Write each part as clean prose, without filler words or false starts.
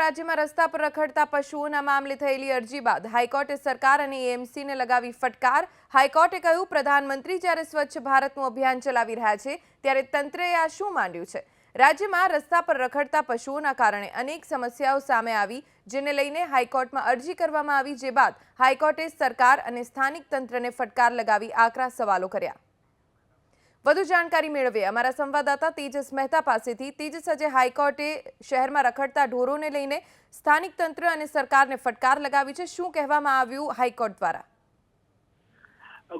રાજ્યમાં રસ્તા પર રખડતા પશુઓના મામલે થયેલી અરજી બાદ હાઈકોર્ટે સરકાર અને એએમસીને લગાવી ફટકાર। હાઈકોર્ટે કહ્યું, પ્રધાનમંત્રી જ્યારે સ્વચ્છ ભારતનું અભિયાન ચલાવી રહ્યા છે ત્યારે તંત્રએ આ શું માંડ્યું છે। રાજ્યમાં રસ્તા પર રખડતા પશુઓના કારણે અનેક સમસ્યાઓ સામે આવી, જેને લઈને હાઈકોર્ટમાં અરજી કરવામાં આવી, જે બાદ હાઈકોર્ટે સરકાર અને સ્થાનિક તંત્રને ફટકાર લગાવી આકરા સવાલો કર્યા। વધુ जानकारी મેળવીએ અમારા સંવાદદાતા તેજસ મહેતા પાસેથી। તેજસ, આજે હાઈકોર્ટે શહેરમાં રખડતા ઢોરોને લઈને સ્થાનિક તંત્ર અને સરકારને ફટકાર લગાવી છે। શું કહેવામાં આવ્યું હાઈકોર્ટ દ્વારા?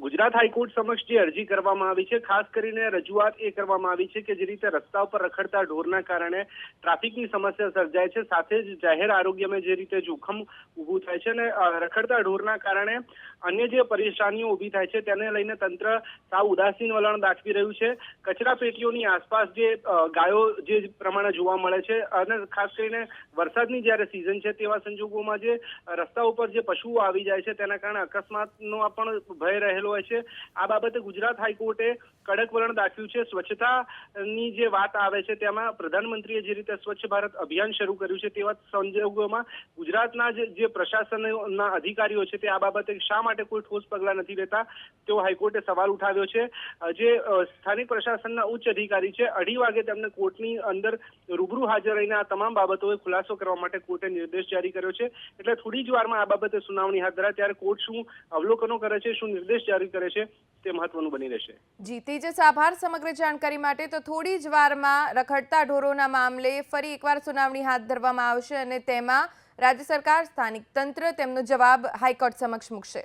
ગુજરાત હાઈકોર્ટ સમક્ષ જે અરજી કરવામાં આવી છે, ખાસ કરીને રજૂઆત એ કરવામાં આવી છે કે જે રીતે રસ્તા ઉપર રખડતા ઢોરના કારણે ટ્રાફિકની સમસ્યા સર્જાય છે, સાથે જ જાહેર આરોગ્યમાં જે રીતે જોખમ ઊભું થાય છે અને રખડતા ઢોરના કારણે અન્ય જે પરેશાનીઓ ઊભી થાય છે તેને લઈને તંત્ર સાવ ઉદાસીન વલણ દાખવી રહ્યું છે। કચરા પેટીઓની આસપાસ જે ગાયો જે પ્રમાણે જોવા મળે છે અને ખાસ કરીને વરસાદની જ્યારે સિઝન છે તેવા સંજોગોમાં જે રસ્તા ઉપર જે પશુઓ આવી જાય છે તેના કારણે અકસ્માતનો પણ ભય રહેલો હોય છે। આ બાબતે ગુજરાત હાઈકોર્ટે કડક વલણ દાખ્યું છે। સ્વચ્છતાની જે વાત આવે છે તેમાં પ્રધાનમંત્રીએ જે રીતે સ્વચ્છ ભારત અભિયાન શરૂ કર્યું છે તેવા સંજોગોમાં ગુજરાતના જે પ્રશાસનના અધિકારીઓ છે તે આ બાબતે શા માટે કોઈ ઠોસ પગલાં નથી લેતા તેવો હાઈકોર્ટે સવાલ ઉઠાવ્યો છે। જે સ્થાનિક પ્રશાસનના ઉચ્ચ અધિકારી છે, 2:30 વાગે તેમને કોર્ટની અંદર રૂબરૂ હાજર રહીને આ તમામ બાબતોએ ખુલાસો કરવા માટે કોર્ટે નિર્દેશ જારી કર્યો છે। એટલે થોડી જ વારમાં આ બાબતે સુનાવણી હાથ ધરાય ત્યારે કોર્ટ શું અવલોકનો કરે છે, શું નિર્દેશ જારી કરે છે તે મહત્વનું બની રહેશે। જી તેજસ, આભાર સમગ્ર જાણકારી માટે। તો થોડી જ વારમાં રખડતા ઢોરોના મામલે ફરી એકવાર સુનાવણી હાથ ધરવામાં આવશે અને તેમાં રાજ્ય સરકાર, સ્થાનિક તંત્ર તેમનો જવાબ હાઈકોર્ટ સમક્ષ મૂકશે।